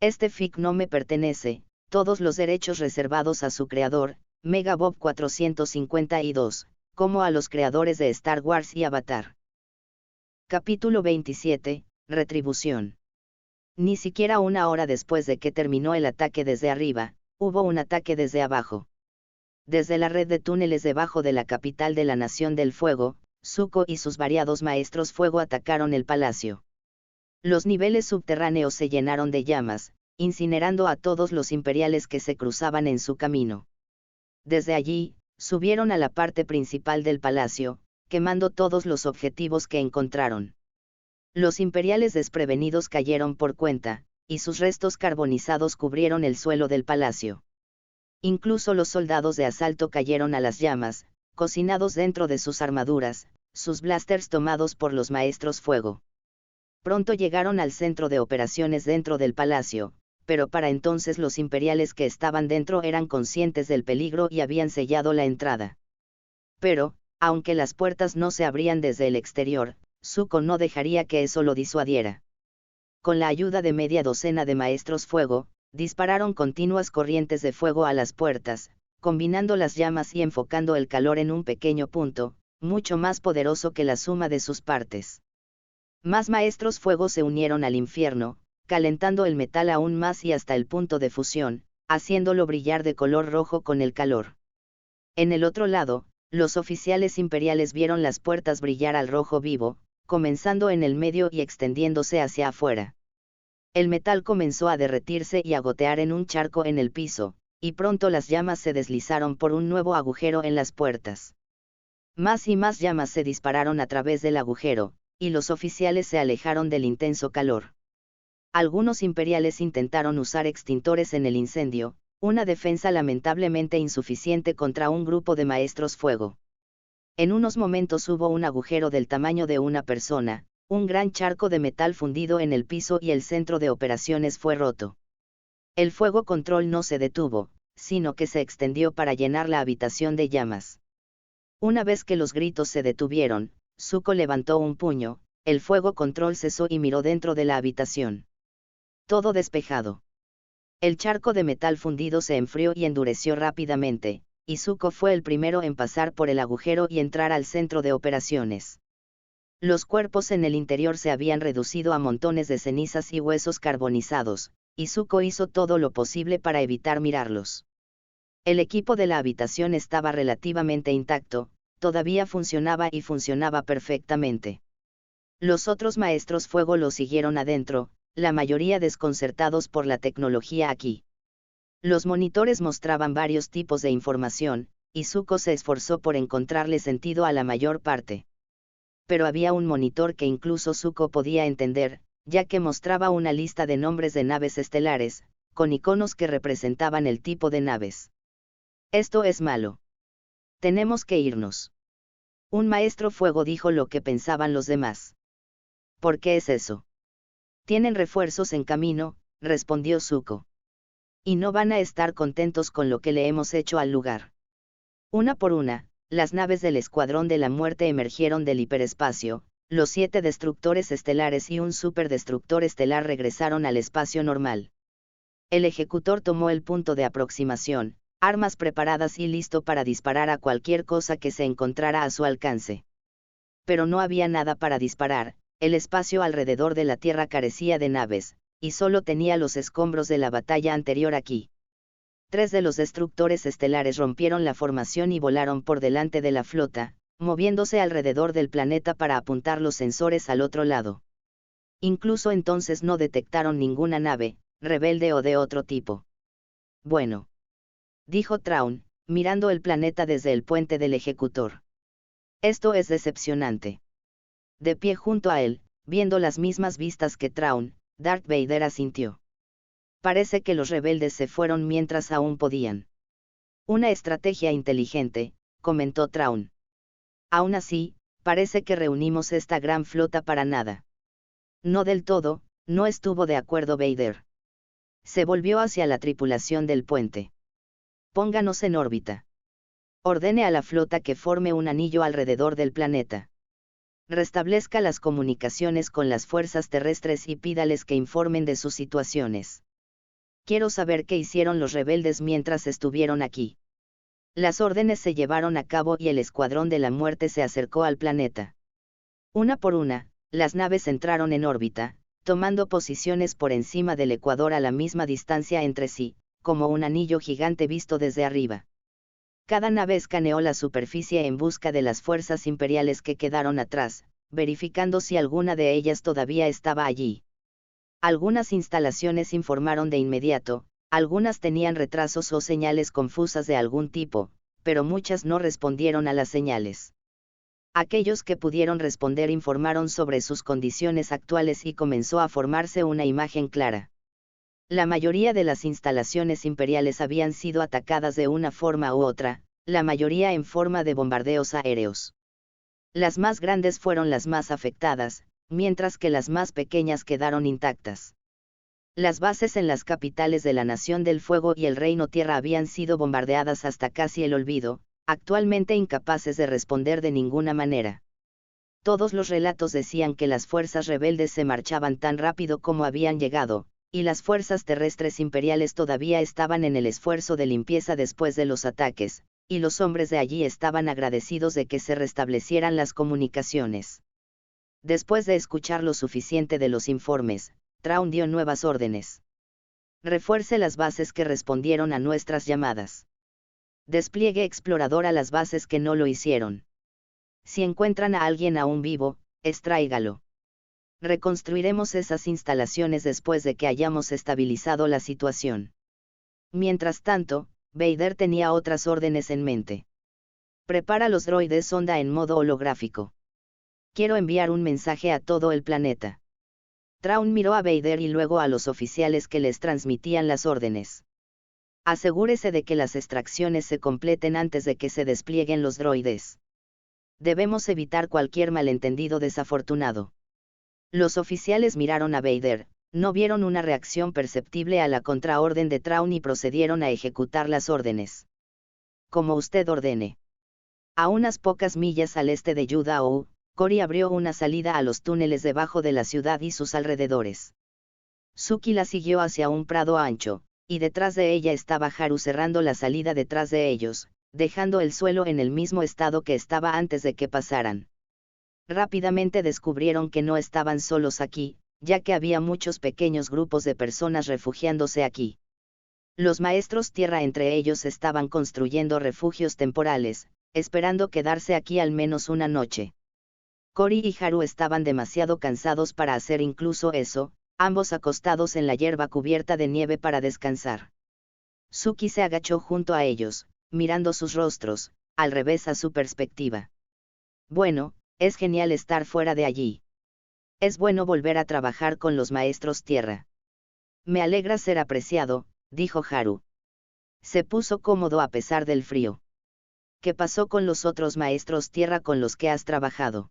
Este fic no me pertenece, todos los derechos reservados a su creador, Megabob 452, como a los creadores de Star Wars y Avatar. Capítulo 27, Retribución. Ni siquiera una hora después de que terminó el ataque desde arriba, hubo un ataque desde abajo. Desde la red de túneles debajo de la capital de la Nación del Fuego, Zuko y sus variados maestros fuego atacaron el palacio. Los niveles subterráneos se llenaron de llamas, incinerando a todos los imperiales que se cruzaban en su camino. Desde allí, subieron a la parte principal del palacio, quemando todos los objetivos que encontraron. Los imperiales desprevenidos cayeron por cuenta, y sus restos carbonizados cubrieron el suelo del palacio. Incluso los soldados de asalto cayeron a las llamas, cocinados dentro de sus armaduras, sus blasters tomados por los maestros fuego. Pronto llegaron al centro de operaciones dentro del palacio, pero para entonces los imperiales que estaban dentro eran conscientes del peligro y habían sellado la entrada. Pero, aunque las puertas no se abrían desde el exterior, Zuko no dejaría que eso lo disuadiera. Con la ayuda de media docena de maestros fuego, dispararon continuas corrientes de fuego a las puertas, combinando las llamas y enfocando el calor en un pequeño punto, mucho más poderoso que la suma de sus partes. Más maestros fuego se unieron al infierno, calentando el metal aún más y hasta el punto de fusión, haciéndolo brillar de color rojo con el calor. En el otro lado, los oficiales imperiales vieron las puertas brillar al rojo vivo, comenzando en el medio y extendiéndose hacia afuera. El metal comenzó a derretirse y a gotear en un charco en el piso, y pronto las llamas se deslizaron por un nuevo agujero en las puertas. Más y más llamas se dispararon a través del agujero, y los oficiales se alejaron del intenso calor. Algunos imperiales intentaron usar extintores en el incendio, una defensa lamentablemente insuficiente contra un grupo de maestros fuego. En unos momentos hubo un agujero del tamaño de una persona, un gran charco de metal fundido en el piso y el centro de operaciones fue roto. El fuego control no se detuvo, sino que se extendió para llenar la habitación de llamas. Una vez que los gritos se detuvieron, Zuko levantó un puño, el fuego control cesó y miró dentro de la habitación. Todo despejado. El charco de metal fundido se enfrió y endureció rápidamente, y Zuko fue el primero en pasar por el agujero y entrar al centro de operaciones. Los cuerpos en el interior se habían reducido a montones de cenizas y huesos carbonizados, y Zuko hizo todo lo posible para evitar mirarlos. El equipo de la habitación estaba relativamente intacto, todavía funcionaba y funcionaba perfectamente. Los otros maestros fuego lo siguieron adentro, la mayoría desconcertados por la tecnología aquí. Los monitores mostraban varios tipos de información, y Zuko se esforzó por encontrarle sentido a la mayor parte. Pero había un monitor que incluso Zuko podía entender, ya que mostraba una lista de nombres de naves estelares, con iconos que representaban el tipo de naves. Esto es malo. Tenemos que irnos. Un maestro fuego dijo lo que pensaban los demás. ¿Por qué es eso? Tienen refuerzos en camino, respondió Zuko. Y no van a estar contentos con lo que le hemos hecho al lugar. Una por una, las naves del Escuadrón de la Muerte emergieron del hiperespacio, los 7 destructores estelares y un superdestructor estelar regresaron al espacio normal. El ejecutor tomó el punto de aproximación, armas preparadas y listo para disparar a cualquier cosa que se encontrara a su alcance. Pero no había nada para disparar, el espacio alrededor de la Tierra carecía de naves, y solo tenía los escombros de la batalla anterior aquí. 3 de los destructores estelares rompieron la formación y volaron por delante de la flota, moviéndose alrededor del planeta para apuntar los sensores al otro lado. Incluso entonces no detectaron ninguna nave, rebelde o de otro tipo. Bueno, dijo Thrawn, mirando el planeta desde el puente del ejecutor. Esto es decepcionante. De pie junto a él, viendo las mismas vistas que Thrawn, Darth Vader asintió. Parece que los rebeldes se fueron mientras aún podían. Una estrategia inteligente, comentó Thrawn. Aún así, parece que reunimos esta gran flota para nada. No del todo, no estuvo de acuerdo Vader. Se volvió hacia la tripulación del puente. Pónganos en órbita. Ordene a la flota que forme un anillo alrededor del planeta. Restablezca las comunicaciones con las fuerzas terrestres y pídales que informen de sus situaciones. Quiero saber qué hicieron los rebeldes mientras estuvieron aquí. Las órdenes se llevaron a cabo y el Escuadrón de la Muerte se acercó al planeta. Una por una, las naves entraron en órbita, tomando posiciones por encima del ecuador a la misma distancia entre sí, como un anillo gigante visto desde arriba. Cada nave escaneó la superficie en busca de las fuerzas imperiales que quedaron atrás, verificando si alguna de ellas todavía estaba allí. Algunas instalaciones informaron de inmediato, algunas tenían retrasos o señales confusas de algún tipo, pero muchas no respondieron a las señales. Aquellos que pudieron responder informaron sobre sus condiciones actuales y comenzó a formarse una imagen clara. La mayoría de las instalaciones imperiales habían sido atacadas de una forma u otra, la mayoría en forma de bombardeos aéreos. Las más grandes fueron las más afectadas, mientras que las más pequeñas quedaron intactas. Las bases en las capitales de la Nación del Fuego y el Reino Tierra habían sido bombardeadas hasta casi el olvido, actualmente incapaces de responder de ninguna manera. Todos los relatos decían que las fuerzas rebeldes se marchaban tan rápido como habían llegado, y las fuerzas terrestres imperiales todavía estaban en el esfuerzo de limpieza después de los ataques, y los hombres de allí estaban agradecidos de que se restablecieran las comunicaciones. Después de escuchar lo suficiente de los informes, Traun dio nuevas órdenes. Refuerce las bases que respondieron a nuestras llamadas. Despliegue explorador a las bases que no lo hicieron. Si encuentran a alguien aún vivo, extráigalo. Reconstruiremos esas instalaciones después de que hayamos estabilizado la situación. Mientras tanto, Vader tenía otras órdenes en mente. Prepara los droides sonda en modo holográfico. Quiero enviar un mensaje a todo el planeta. Traun miró a Vader y luego a los oficiales que les transmitían las órdenes. Asegúrese de que las extracciones se completen antes de que se desplieguen los droides. Debemos evitar cualquier malentendido desafortunado. Los oficiales miraron a Vader, no vieron una reacción perceptible a la contraorden de Traun y procedieron a ejecutar las órdenes. Como usted ordene. A unas pocas millas al este de Yudao, Cory abrió una salida a los túneles debajo de la ciudad y sus alrededores. Suki la siguió hacia un prado ancho, y detrás de ella estaba Haru cerrando la salida detrás de ellos, dejando el suelo en el mismo estado que estaba antes de que pasaran. Rápidamente descubrieron que no estaban solos aquí, ya que había muchos pequeños grupos de personas refugiándose aquí. Los maestros tierra entre ellos estaban construyendo refugios temporales, esperando quedarse aquí al menos una noche. Cory y Haru estaban demasiado cansados para hacer incluso eso, ambos acostados en la hierba cubierta de nieve para descansar. Suki se agachó junto a ellos, mirando sus rostros, al revés a su perspectiva. Bueno, es genial estar fuera de allí. Es bueno volver a trabajar con los maestros tierra. Me alegra ser apreciado, dijo Haru. Se puso cómodo a pesar del frío. ¿Qué pasó con los otros maestros tierra con los que has trabajado?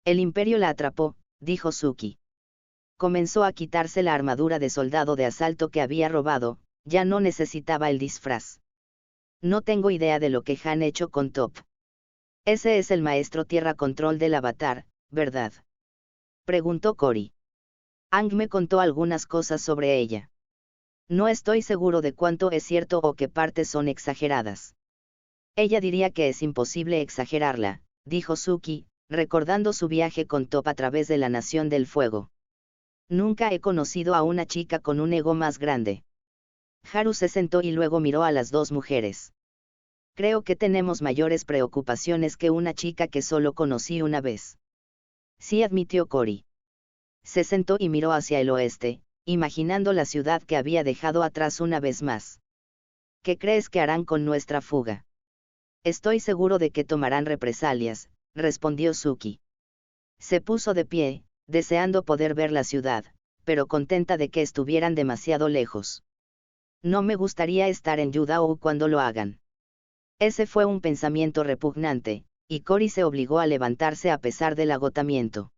El imperio la atrapó, dijo Suki. Comenzó a quitarse la armadura de soldado de asalto que había robado, ya no necesitaba el disfraz. No tengo idea de lo que han hecho con Top. Ese es el maestro tierra control del avatar, ¿verdad? Preguntó Cory. Ang me contó algunas cosas sobre ella. No estoy seguro de cuánto es cierto o qué partes son exageradas. Ella diría que es imposible exagerarla, dijo Suki, recordando su viaje con Top a través de la Nación del Fuego. Nunca he conocido a una chica con un ego más grande. Haru se sentó y luego miró a las dos mujeres. Creo que tenemos mayores preocupaciones que una chica que solo conocí una vez. Sí, admitió Cory. Se sentó y miró hacia el oeste, imaginando la ciudad que había dejado atrás una vez más. ¿Qué crees que harán con nuestra fuga? Estoy seguro de que tomarán represalias, respondió Suki. Se puso de pie, deseando poder ver la ciudad, pero contenta de que estuvieran demasiado lejos. No me gustaría estar en Yudao cuando lo hagan. Ese fue un pensamiento repugnante, y Cory se obligó a levantarse a pesar del agotamiento.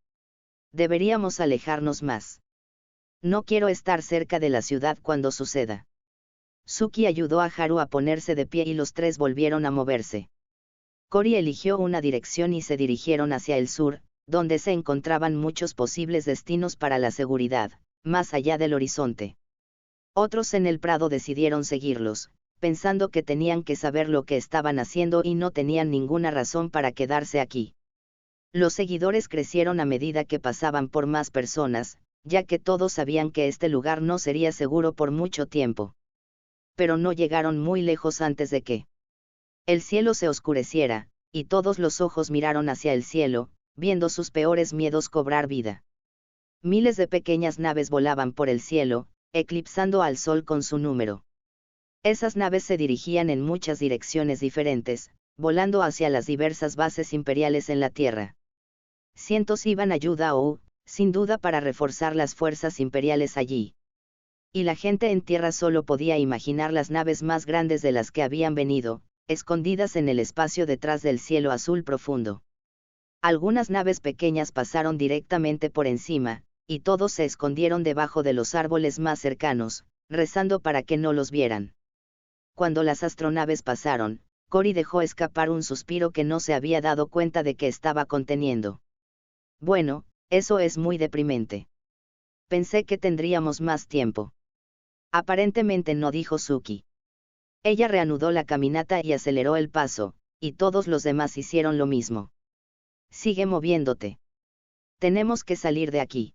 Deberíamos alejarnos más. No quiero estar cerca de la ciudad cuando suceda. Suki ayudó a Haru a ponerse de pie y los tres volvieron a moverse. Cory eligió una dirección y se dirigieron hacia el sur, donde se encontraban muchos posibles destinos para la seguridad, más allá del horizonte. Otros en el prado decidieron seguirlos, pensando que tenían que saber lo que estaban haciendo y no tenían ninguna razón para quedarse aquí. Los seguidores crecieron a medida que pasaban por más personas, ya que todos sabían que este lugar no sería seguro por mucho tiempo. Pero no llegaron muy lejos antes de que el cielo se oscureciera, y todos los ojos miraron hacia el cielo, viendo sus peores miedos cobrar vida. Miles de pequeñas naves volaban por el cielo, eclipsando al sol con su número. Esas naves se dirigían en muchas direcciones diferentes, volando hacia las diversas bases imperiales en la Tierra. Cientos iban a Yudao, sin duda para reforzar las fuerzas imperiales allí. Y la gente en tierra solo podía imaginar las naves más grandes de las que habían venido, escondidas en el espacio detrás del cielo azul profundo. Algunas naves pequeñas pasaron directamente por encima, y todos se escondieron debajo de los árboles más cercanos, rezando para que no los vieran. Cuando las astronaves pasaron, Cory dejó escapar un suspiro que no se había dado cuenta de que estaba conteniendo. Bueno, eso es muy deprimente. Pensé que tendríamos más tiempo. Aparentemente no, dijo Suki. Ella reanudó la caminata y aceleró el paso, y todos los demás hicieron lo mismo. Sigue moviéndote. Tenemos que salir de aquí.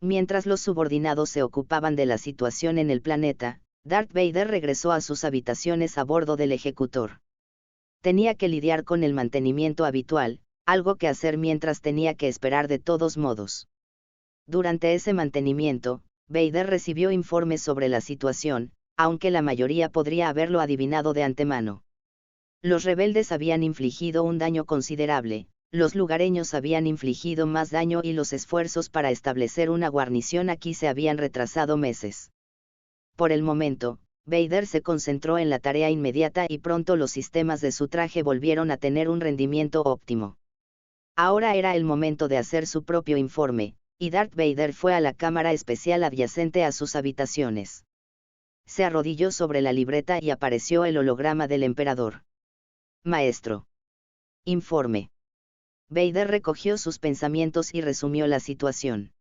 Mientras los subordinados se ocupaban de la situación en el planeta, Darth Vader regresó a sus habitaciones a bordo del ejecutor. Tenía que lidiar con el mantenimiento habitual, algo que hacer mientras tenía que esperar de todos modos. Durante ese mantenimiento, Vader recibió informes sobre la situación, aunque la mayoría podría haberlo adivinado de antemano. Los rebeldes habían infligido un daño considerable, los lugareños habían infligido más daño y los esfuerzos para establecer una guarnición aquí se habían retrasado meses. Por el momento, Vader se concentró en la tarea inmediata y pronto los sistemas de su traje volvieron a tener un rendimiento óptimo. Ahora era el momento de hacer su propio informe, y Darth Vader fue a la cámara especial adyacente a sus habitaciones. Se arrodilló sobre la libreta y apareció el holograma del emperador. Maestro. Informe. Vader recogió sus pensamientos y resumió la situación.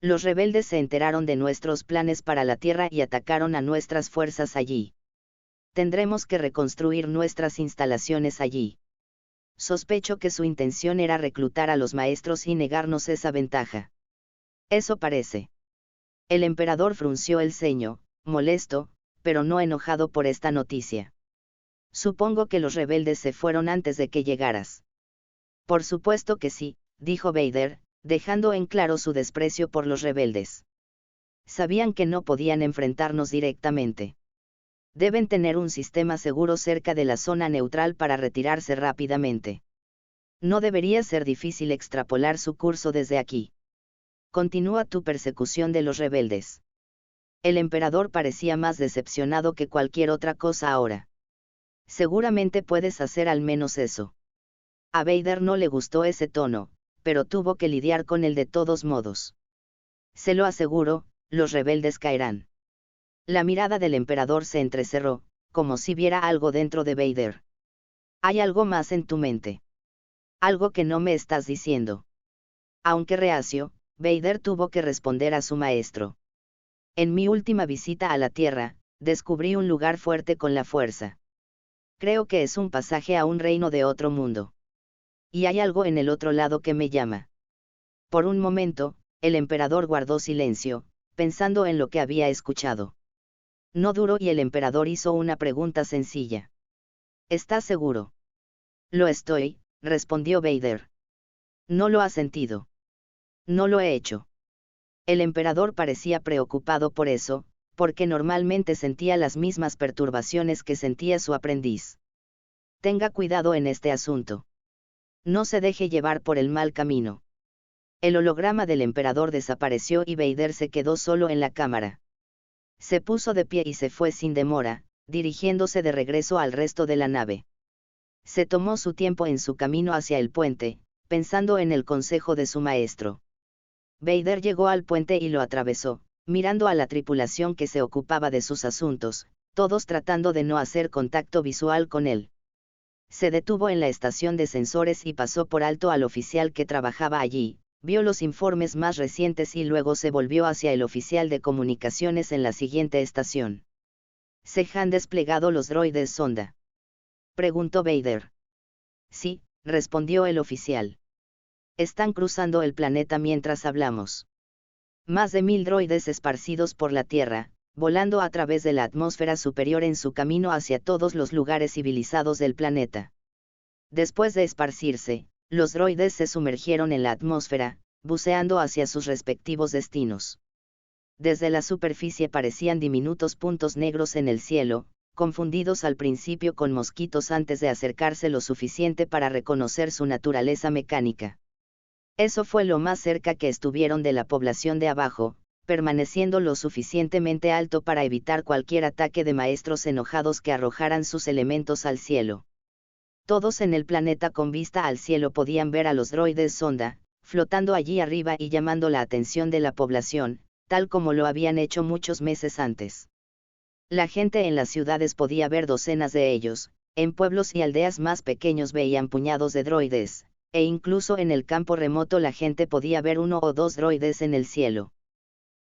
Los rebeldes se enteraron de nuestros planes para la Tierra y atacaron a nuestras fuerzas allí. Tendremos que reconstruir nuestras instalaciones allí. Sospecho que su intención era reclutar a los maestros y negarnos esa ventaja. Eso parece. El emperador frunció el ceño, molesto, pero no enojado por esta noticia. Supongo que los rebeldes se fueron antes de que llegaras. Por supuesto que sí, dijo Vader, dejando en claro su desprecio por los rebeldes. Sabían que no podían enfrentarnos directamente. Deben tener un sistema seguro cerca de la zona neutral para retirarse rápidamente. No debería ser difícil extrapolar su curso desde aquí. Continúa tu persecución de los rebeldes. El emperador parecía más decepcionado que cualquier otra cosa ahora. Seguramente puedes hacer al menos eso. A Vader no le gustó ese tono, pero tuvo que lidiar con él de todos modos. Se lo aseguro, los rebeldes caerán. La mirada del emperador se entrecerró, como si viera algo dentro de Vader. ¿Hay algo más en tu mente? Algo que no me estás diciendo. Aunque reacio, Vader tuvo que responder a su maestro. En mi última visita a la Tierra, descubrí un lugar fuerte con la fuerza. Creo que es un pasaje a un reino de otro mundo. Y hay algo en el otro lado que me llama. Por un momento, el emperador guardó silencio, pensando en lo que había escuchado. No duró y el emperador hizo una pregunta sencilla. ¿Estás seguro? Lo estoy, respondió Vader. ¿No lo has sentido? No lo he hecho. El emperador parecía preocupado por eso, porque normalmente sentía las mismas perturbaciones que sentía su aprendiz. Tenga cuidado en este asunto. No se deje llevar por el mal camino. El holograma del emperador desapareció y Vader se quedó solo en la cámara. Se puso de pie y se fue sin demora, dirigiéndose de regreso al resto de la nave. Se tomó su tiempo en su camino hacia el puente, pensando en el consejo de su maestro. Vader llegó al puente y lo atravesó, mirando a la tripulación que se ocupaba de sus asuntos, todos tratando de no hacer contacto visual con él. Se detuvo en la estación de sensores y pasó por alto al oficial que trabajaba allí, vio los informes más recientes y luego se volvió hacia el oficial de comunicaciones en la siguiente estación. ¿Se han desplegado los droides sonda?, preguntó Vader. Sí, respondió el oficial. Están cruzando el planeta mientras hablamos. Más de 1000 droides esparcidos por la Tierra, volando a través de la atmósfera superior en su camino hacia todos los lugares civilizados del planeta. Después de esparcirse, los droides se sumergieron en la atmósfera, buceando hacia sus respectivos destinos. Desde la superficie parecían diminutos puntos negros en el cielo, confundidos al principio con mosquitos antes de acercarse lo suficiente para reconocer su naturaleza mecánica. Eso fue lo más cerca que estuvieron de la población de abajo, permaneciendo lo suficientemente alto para evitar cualquier ataque de maestros enojados que arrojaran sus elementos al cielo. Todos en el planeta con vista al cielo podían ver a los droides sonda, flotando allí arriba y llamando la atención de la población, tal como lo habían hecho muchos meses antes. La gente en las ciudades podía ver docenas de ellos, en pueblos y aldeas más pequeños veían puñados de droides, e incluso en el campo remoto la gente podía ver 1 o 2 droides en el cielo.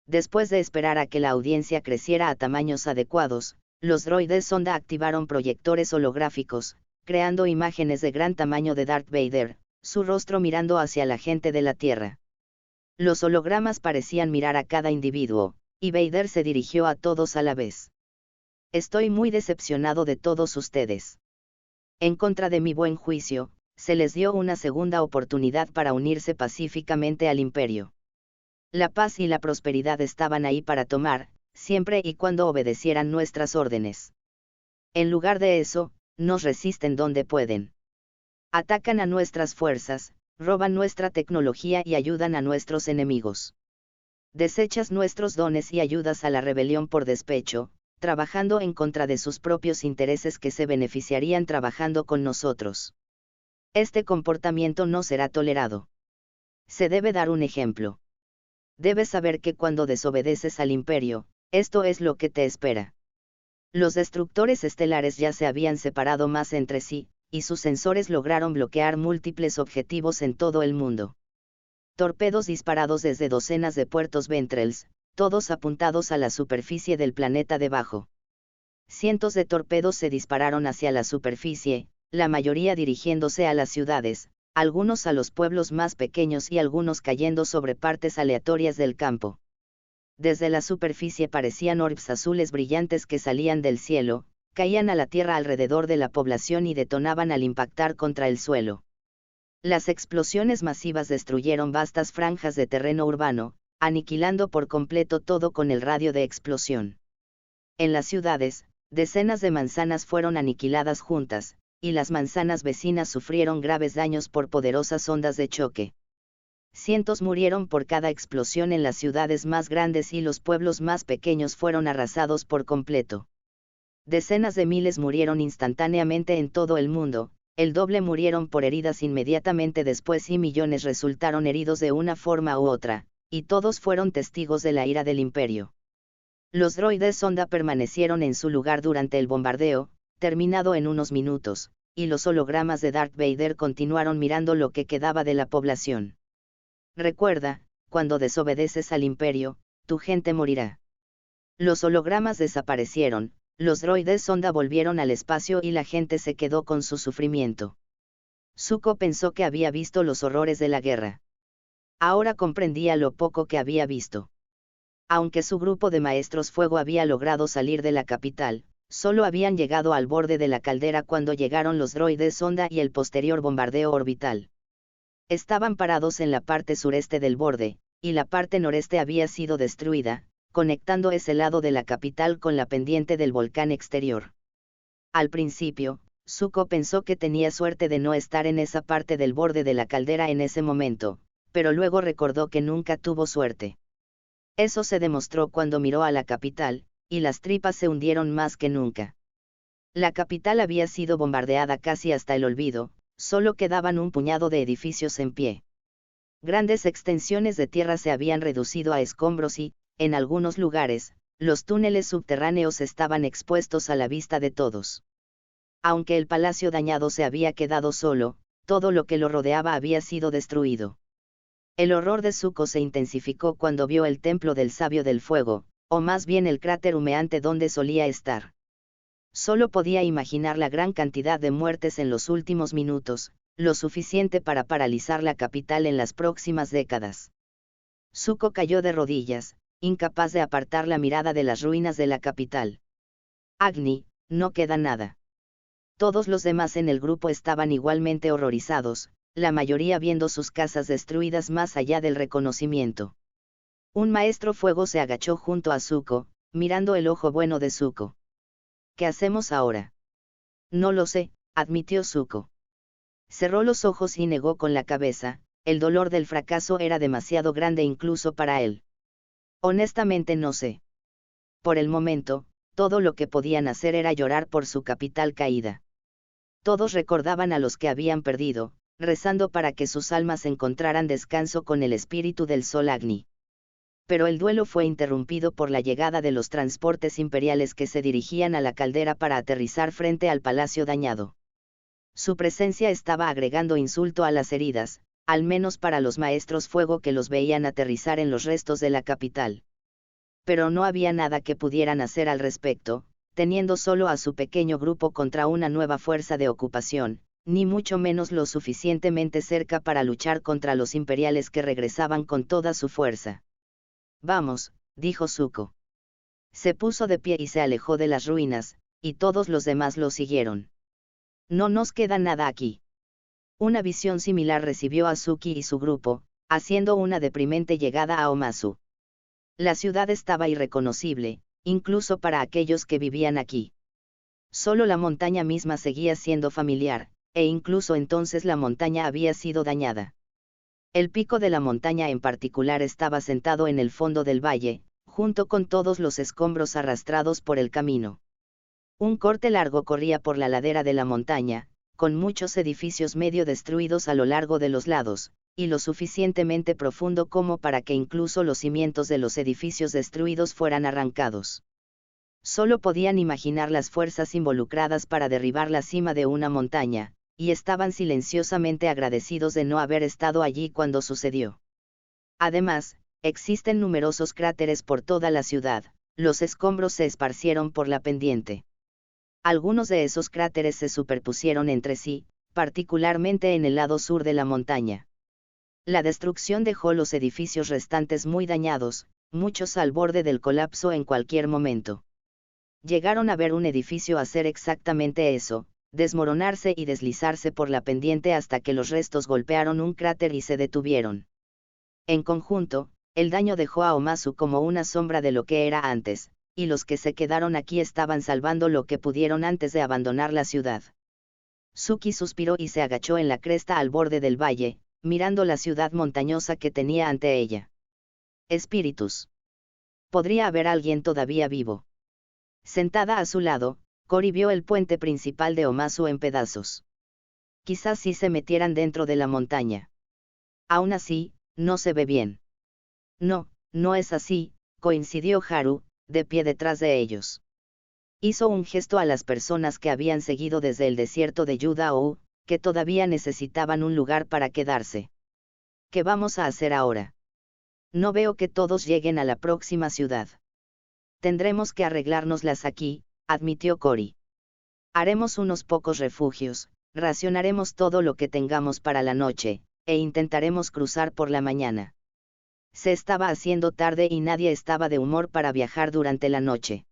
Después de esperar a que la audiencia creciera a tamaños adecuados, los droides sonda activaron proyectores holográficos, creando imágenes de gran tamaño de Darth Vader, su rostro mirando hacia la gente de la Tierra. Los hologramas parecían mirar a cada individuo, y Vader se dirigió a todos a la vez. Estoy muy decepcionado de todos ustedes. En contra de mi buen juicio, se les dio una segunda oportunidad para unirse pacíficamente al Imperio. La paz y la prosperidad estaban ahí para tomar, siempre y cuando obedecieran nuestras órdenes. En lugar de eso, nos resisten donde pueden. Atacan a nuestras fuerzas, roban nuestra tecnología y ayudan a nuestros enemigos. Desechas nuestros dones y ayudas a la rebelión por despecho, trabajando en contra de sus propios intereses que se beneficiarían trabajando con nosotros. Este comportamiento no será tolerado. Se debe dar un ejemplo. Debes saber que cuando desobedeces al Imperio, esto es lo que te espera. Los destructores estelares ya se habían separado más entre sí, y sus sensores lograron bloquear múltiples objetivos en todo el mundo. Torpedos disparados desde docenas de puertos Ventrels, todos apuntados a la superficie del planeta debajo. Cientos de torpedos se dispararon hacia la superficie, la mayoría dirigiéndose a las ciudades, algunos a los pueblos más pequeños y algunos cayendo sobre partes aleatorias del campo. Desde la superficie parecían orbs azules brillantes que salían del cielo, caían a la tierra alrededor de la población y detonaban al impactar contra el suelo. Las explosiones masivas destruyeron vastas franjas de terreno urbano, aniquilando por completo todo con el radio de explosión. En las ciudades, decenas de manzanas fueron aniquiladas juntas, y las manzanas vecinas sufrieron graves daños por poderosas ondas de choque. Cientos murieron por cada explosión en las ciudades más grandes y los pueblos más pequeños fueron arrasados por completo. Decenas de miles murieron instantáneamente en todo el mundo, el doble murieron por heridas inmediatamente después y millones resultaron heridos de una forma u otra, y todos fueron testigos de la ira del Imperio. Los droides sonda permanecieron en su lugar durante el bombardeo, terminado en unos minutos, y los hologramas de Darth Vader continuaron mirando lo que quedaba de la población. Recuerda, cuando desobedeces al Imperio, tu gente morirá. Los hologramas desaparecieron, los droides sonda volvieron al espacio y la gente se quedó con su sufrimiento. Zuko pensó que había visto los horrores de la guerra. Ahora comprendía lo poco que había visto. Aunque su grupo de maestros fuego había logrado salir de la capital, solo habían llegado al borde de la caldera cuando llegaron los droides sonda y el posterior bombardeo orbital. Estaban parados en la parte sureste del borde, y la parte noreste había sido destruida, conectando ese lado de la capital con la pendiente del volcán exterior. Al principio, Zuko pensó que tenía suerte de no estar en esa parte del borde de la caldera en ese momento, pero luego recordó que nunca tuvo suerte. Eso se demostró cuando miró a la capital, y las tripas se hundieron más que nunca. La capital había sido bombardeada casi hasta el olvido, solo quedaban un puñado de edificios en pie. Grandes extensiones de tierra se habían reducido a escombros y, en algunos lugares, los túneles subterráneos estaban expuestos a la vista de todos. Aunque el palacio dañado se había quedado solo, todo lo que lo rodeaba había sido destruido. El horror de Zuko se intensificó cuando vio el templo del Sabio del Fuego, o más bien el cráter humeante donde solía estar. Solo podía imaginar la gran cantidad de muertes en los últimos minutos, lo suficiente para paralizar la capital en las próximas décadas. Zuko cayó de rodillas, incapaz de apartar la mirada de las ruinas de la capital. Agni, no queda nada. Todos los demás en el grupo estaban igualmente horrorizados, la mayoría viendo sus casas destruidas más allá del reconocimiento. Un maestro fuego se agachó junto a Zuko, mirando el ojo bueno de Zuko. ¿Qué hacemos ahora? No lo sé, admitió Zuko. Cerró los ojos y negó con la cabeza, el dolor del fracaso era demasiado grande incluso para él. Honestamente no sé. Por el momento, todo lo que podían hacer era llorar por su capital caída. Todos recordaban a los que habían perdido, rezando para que sus almas encontraran descanso con el espíritu del sol Agni. Pero el duelo fue interrumpido por la llegada de los transportes imperiales que se dirigían a la caldera para aterrizar frente al palacio dañado. Su presencia estaba agregando insulto a las heridas, al menos para los maestros fuego que los veían aterrizar en los restos de la capital. Pero no había nada que pudieran hacer al respecto, teniendo solo a su pequeño grupo contra una nueva fuerza de ocupación, ni mucho menos lo suficientemente cerca para luchar contra los imperiales que regresaban con toda su fuerza. Vamos, dijo Zuko. Se puso de pie y se alejó de las ruinas, y todos los demás lo siguieron. No nos queda nada aquí. Una visión similar recibió a Suki y su grupo, haciendo una deprimente llegada a Omazu. La ciudad estaba irreconocible, incluso para aquellos que vivían aquí. Solo la montaña misma seguía siendo familiar, e incluso entonces la montaña había sido dañada. El pico de la montaña en particular estaba sentado en el fondo del valle, junto con todos los escombros arrastrados por el camino. Un corte largo corría por la ladera de la montaña, con muchos edificios medio destruidos a lo largo de los lados, y lo suficientemente profundo como para que incluso los cimientos de los edificios destruidos fueran arrancados. Solo podían imaginar las fuerzas involucradas para derribar la cima de una montaña, y estaban silenciosamente agradecidos de no haber estado allí cuando sucedió. Además, existen numerosos cráteres por toda la ciudad, los escombros se esparcieron por la pendiente. Algunos de esos cráteres se superpusieron entre sí, particularmente en el lado sur de la montaña. La destrucción dejó los edificios restantes muy dañados, muchos al borde del colapso en cualquier momento. Llegaron a ver un edificio hacer exactamente eso, desmoronarse y deslizarse por la pendiente hasta que los restos golpearon un cráter y se detuvieron. En conjunto, el daño dejó a Omazu como una sombra de lo que era antes, y los que se quedaron aquí estaban salvando lo que pudieron antes de abandonar la ciudad. Suki suspiró y se agachó en la cresta al borde del valle, mirando la ciudad montañosa que tenía ante ella. Espíritus. ¿Podría haber alguien todavía vivo? Sentada a su lado, Cory vio el puente principal de Omazu en pedazos. Quizás sí se metieran dentro de la montaña. Aún así, no se ve bien. No, no es así, coincidió Haru, de pie detrás de ellos. Hizo un gesto a las personas que habían seguido desde el desierto de Yudao, que todavía necesitaban un lugar para quedarse. ¿Qué vamos a hacer ahora? No veo que todos lleguen a la próxima ciudad. Tendremos que arreglárnoslas aquí, admitió Cory. Haremos unos pocos refugios, racionaremos todo lo que tengamos para la noche, e intentaremos cruzar por la mañana. Se estaba haciendo tarde y nadie estaba de humor para viajar durante la noche.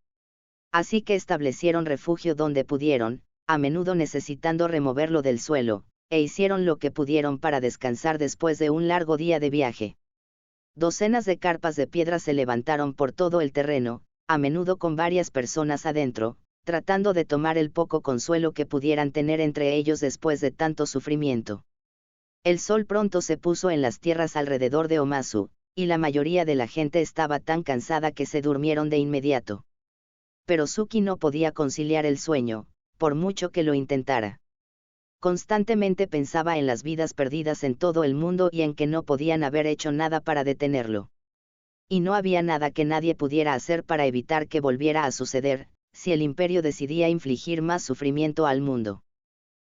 Así que establecieron refugio donde pudieron, a menudo necesitando removerlo del suelo, e hicieron lo que pudieron para descansar después de un largo día de viaje. Docenas de carpas de piedra se levantaron por todo el terreno, a menudo con varias personas adentro, tratando de tomar el poco consuelo que pudieran tener entre ellos después de tanto sufrimiento. El sol pronto se puso en las tierras alrededor de Omazu, y la mayoría de la gente estaba tan cansada que se durmieron de inmediato. Pero Suki no podía conciliar el sueño, por mucho que lo intentara. Constantemente pensaba en las vidas perdidas en todo el mundo y en que no podían haber hecho nada para detenerlo. Y no había nada que nadie pudiera hacer para evitar que volviera a suceder, si el imperio decidía infligir más sufrimiento al mundo.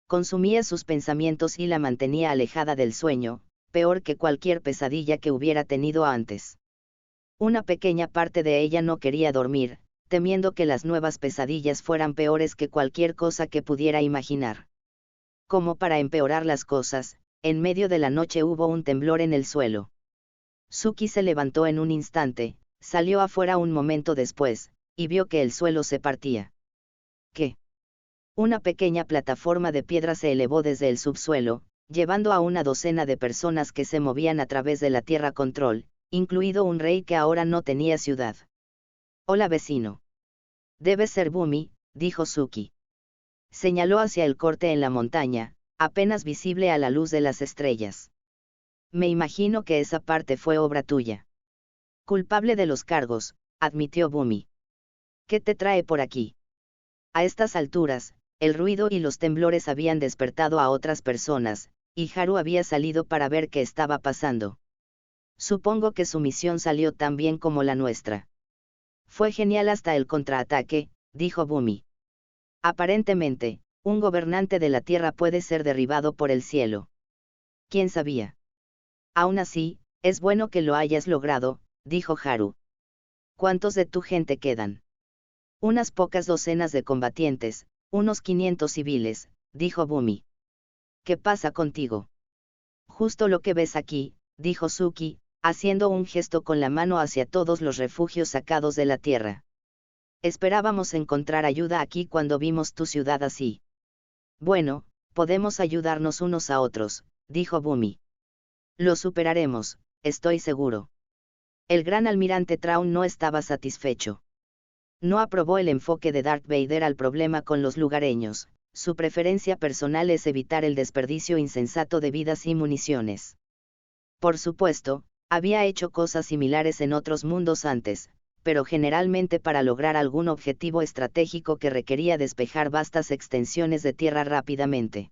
Consumía sus pensamientos y la mantenía alejada del sueño, peor que cualquier pesadilla que hubiera tenido antes. Una pequeña parte de ella no quería dormir, temiendo que las nuevas pesadillas fueran peores que cualquier cosa que pudiera imaginar. Como para empeorar las cosas, en medio de la noche hubo un temblor en el suelo. Suki se levantó en un instante, salió afuera un momento después, y vio que el suelo se partía. ¿Qué? Una pequeña plataforma de piedra se elevó desde el subsuelo, llevando a una docena de personas que se movían a través de la tierra control, incluido un rey que ahora no tenía ciudad. Hola vecino. Debe ser Bumi, dijo Suki. Señaló hacia el corte en la montaña, apenas visible a la luz de las estrellas. Me imagino que esa parte fue obra tuya. Culpable de los cargos, admitió Bumi. ¿Qué te trae por aquí? A estas alturas, el ruido y los temblores habían despertado a otras personas, y Haru había salido para ver qué estaba pasando. Supongo que su misión salió tan bien como la nuestra. Fue genial hasta el contraataque, dijo Bumi. Aparentemente, un gobernante de la Tierra puede ser derribado por el cielo. ¿Quién sabía? Aún así, es bueno que lo hayas logrado, dijo Haru. ¿Cuántos de tu gente quedan? Unas pocas docenas de combatientes, unos 500 civiles, dijo Bumi. ¿Qué pasa contigo? Justo lo que ves aquí, dijo Suki, haciendo un gesto con la mano hacia todos los refugios sacados de la tierra. Esperábamos encontrar ayuda aquí cuando vimos tu ciudad así. Bueno, podemos ayudarnos unos a otros, dijo Bumi. Lo superaremos, estoy seguro. El gran almirante Traun no estaba satisfecho. No aprobó el enfoque de Darth Vader al problema con los lugareños, su preferencia personal es evitar el desperdicio insensato de vidas y municiones. Por supuesto, había hecho cosas similares en otros mundos antes, pero generalmente para lograr algún objetivo estratégico que requería despejar vastas extensiones de tierra rápidamente.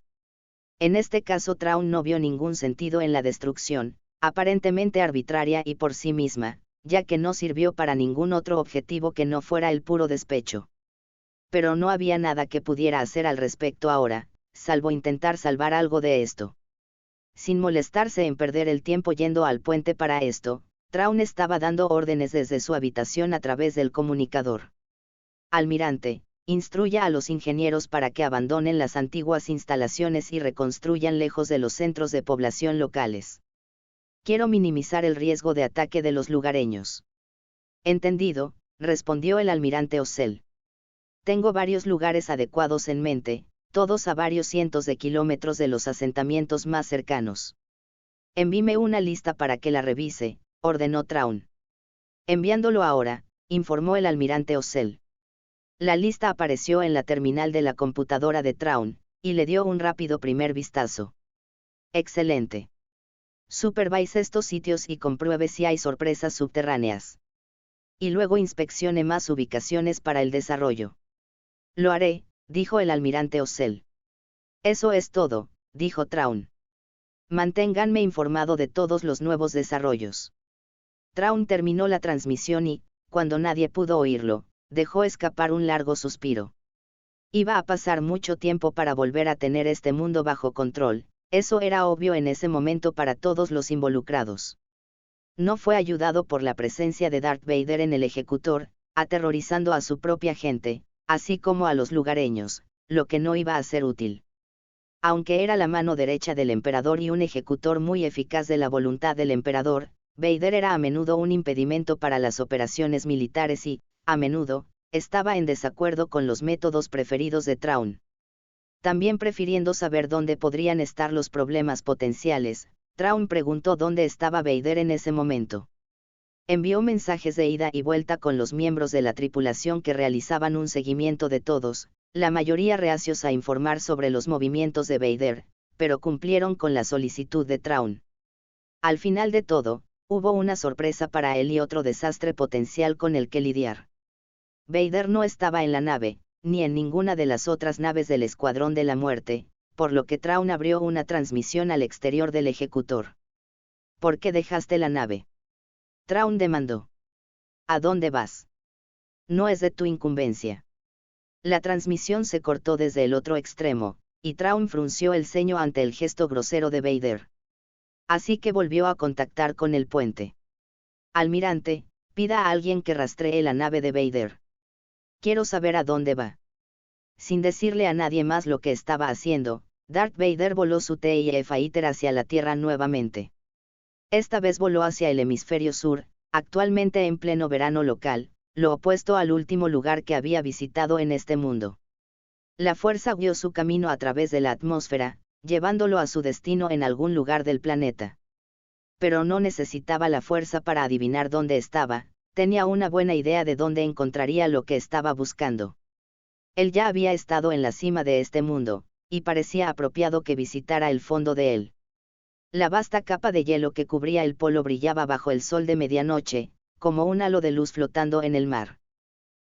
En este caso Traun no vio ningún sentido en la destrucción, aparentemente arbitraria y por sí misma, ya que no sirvió para ningún otro objetivo que no fuera el puro despecho. Pero no había nada que pudiera hacer al respecto ahora, salvo intentar salvar algo de esto. Sin molestarse en perder el tiempo yendo al puente para esto, Traun estaba dando órdenes desde su habitación a través del comunicador. Almirante, instruya a los ingenieros para que abandonen las antiguas instalaciones y reconstruyan lejos de los centros de población locales. Quiero minimizar el riesgo de ataque de los lugareños. Entendido, respondió el almirante Ocel. Tengo varios lugares adecuados en mente, todos a varios cientos de kilómetros de los asentamientos más cercanos. Envíeme una lista para que la revise, ordenó Traun. Enviándolo ahora, informó el almirante Ocel. La lista apareció en la terminal de la computadora de Traun, y le dio un rápido primer vistazo. Excelente. Supervise estos sitios y compruebe si hay sorpresas subterráneas. Y luego inspeccione más ubicaciones para el desarrollo. Lo haré, dijo el almirante Ocel. Eso es todo, dijo Traun. Manténganme informado de todos los nuevos desarrollos. Traun terminó la transmisión y, cuando nadie pudo oírlo, dejó escapar un largo suspiro. Iba a pasar mucho tiempo para volver a tener este mundo bajo control, eso era obvio en ese momento para todos los involucrados. No fue ayudado por la presencia de Darth Vader en el ejecutor, aterrorizando a su propia gente, así como a los lugareños, lo que no iba a ser útil. Aunque era la mano derecha del emperador y un ejecutor muy eficaz de la voluntad del emperador, Vader era a menudo un impedimento para las operaciones militares y, a menudo, estaba en desacuerdo con los métodos preferidos de Traun. También prefiriendo saber dónde podrían estar los problemas potenciales, Traun preguntó dónde estaba Vader en ese momento. Envió mensajes de ida y vuelta con los miembros de la tripulación que realizaban un seguimiento de todos, la mayoría reacios a informar sobre los movimientos de Vader, pero cumplieron con la solicitud de Traun. Al final de todo, hubo una sorpresa para él y otro desastre potencial con el que lidiar. Vader no estaba en la nave, ni en ninguna de las otras naves del Escuadrón de la Muerte, por lo que Traun abrió una transmisión al exterior del ejecutor. ¿Por qué dejaste la nave? Traun demandó. ¿A dónde vas? No es de tu incumbencia. La transmisión se cortó desde el otro extremo, y Traun frunció el ceño ante el gesto grosero de Vader. Así que volvió a contactar con el puente. Almirante, pida a alguien que rastree la nave de Vader. Quiero saber a dónde va. Sin decirle a nadie más lo que estaba haciendo, Darth Vader voló su TIE Fighter hacia la Tierra nuevamente. Esta vez voló hacia el hemisferio sur, actualmente en pleno verano local, lo opuesto al último lugar que había visitado en este mundo. La fuerza guió su camino a través de la atmósfera, llevándolo a su destino en algún lugar del planeta. Pero no necesitaba la fuerza para adivinar dónde estaba, tenía una buena idea de dónde encontraría lo que estaba buscando. Él ya había estado en la cima de este mundo, y parecía apropiado que visitara el fondo de él. La vasta capa de hielo que cubría el polo brillaba bajo el sol de medianoche, como un halo de luz flotando en el mar.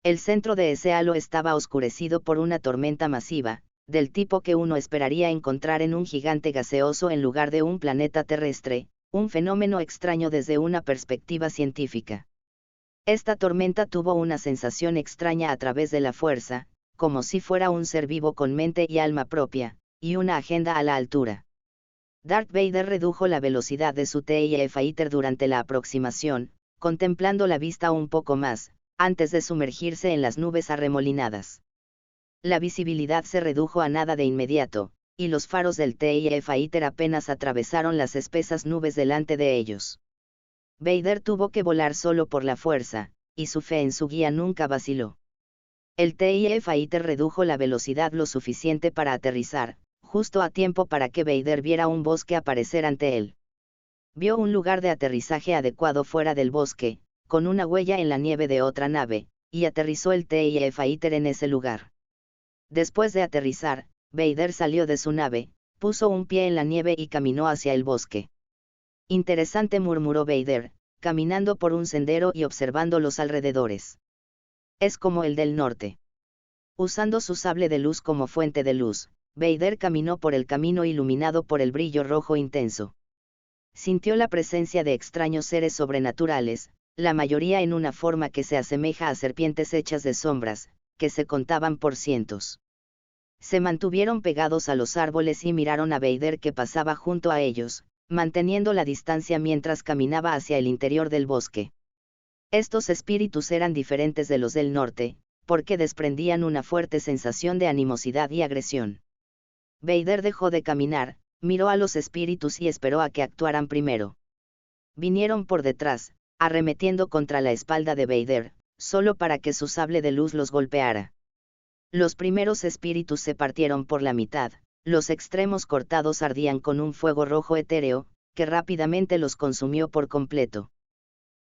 El centro de ese halo estaba oscurecido por una tormenta masiva, del tipo que uno esperaría encontrar en un gigante gaseoso en lugar de un planeta terrestre, un fenómeno extraño desde una perspectiva científica. Esta tormenta tuvo una sensación extraña a través de la fuerza, como si fuera un ser vivo con mente y alma propia, y una agenda a la altura. Darth Vader redujo la velocidad de su TIE Fighter durante la aproximación, contemplando la vista un poco más, antes de sumergirse en las nubes arremolinadas. La visibilidad se redujo a nada de inmediato, y los faros del TIE Fighter apenas atravesaron las espesas nubes delante de ellos. Vader tuvo que volar solo por la fuerza, y su fe en su guía nunca vaciló. El TIE Fighter redujo la velocidad lo suficiente para aterrizar, justo a tiempo para que Vader viera un bosque aparecer ante él. Vio un lugar de aterrizaje adecuado fuera del bosque, con una huella en la nieve de otra nave, y aterrizó el TIE Fighter en ese lugar. Después de aterrizar, Vader salió de su nave, puso un pie en la nieve y caminó hacia el bosque. Interesante, murmuró Vader, caminando por un sendero y observando los alrededores. Es como el del norte. Usando su sable de luz como fuente de luz, Vader caminó por el camino iluminado por el brillo rojo intenso. Sintió la presencia de extraños seres sobrenaturales, la mayoría en una forma que se asemeja a serpientes hechas de sombras, que se contaban por cientos. Se mantuvieron pegados a los árboles y miraron a Vader que pasaba junto a ellos, manteniendo la distancia mientras caminaba hacia el interior del bosque. Estos espíritus eran diferentes de los del norte, porque desprendían una fuerte sensación de animosidad y agresión. Vader dejó de caminar, miró a los espíritus y esperó a que actuaran primero. Vinieron por detrás, arremetiendo contra la espalda de Vader, solo para que su sable de luz los golpeara. Los primeros espíritus se partieron por la mitad, los extremos cortados ardían con un fuego rojo etéreo, que rápidamente los consumió por completo.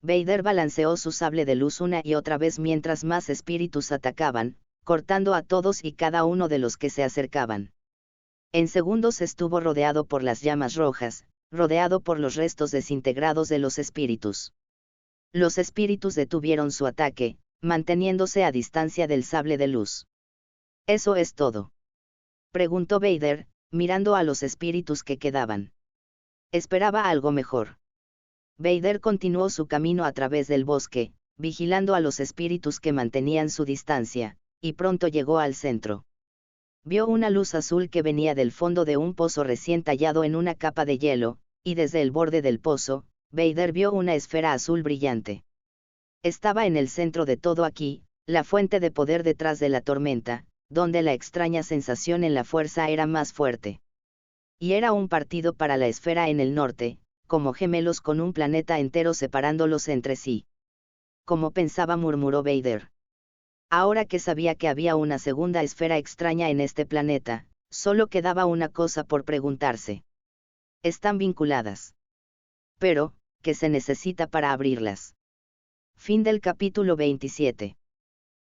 Vader balanceó su sable de luz una y otra vez mientras más espíritus atacaban, cortando a todos y cada uno de los que se acercaban. En segundos estuvo rodeado por las llamas rojas, rodeado por los restos desintegrados de los espíritus. Los espíritus detuvieron su ataque, manteniéndose a distancia del sable de luz. ¿Eso es todo?, preguntó Vader, mirando a los espíritus que quedaban. Esperaba algo mejor. Vader continuó su camino a través del bosque, vigilando a los espíritus que mantenían su distancia, y pronto llegó al centro. Vio una luz azul que venía del fondo de un pozo recién tallado en una capa de hielo, y desde el borde del pozo, Vader vio una esfera azul brillante. Estaba en el centro de todo aquí, la fuente de poder detrás de la tormenta, donde la extraña sensación en la fuerza era más fuerte. Y era un partido para la esfera en el norte, como gemelos con un planeta entero separándolos entre sí. Como pensaba, murmuró Vader. Ahora que sabía que había una segunda esfera extraña en este planeta, solo quedaba una cosa por preguntarse. ¿Están vinculadas? Pero, ¿qué se necesita para abrirlas? Fin del capítulo 27.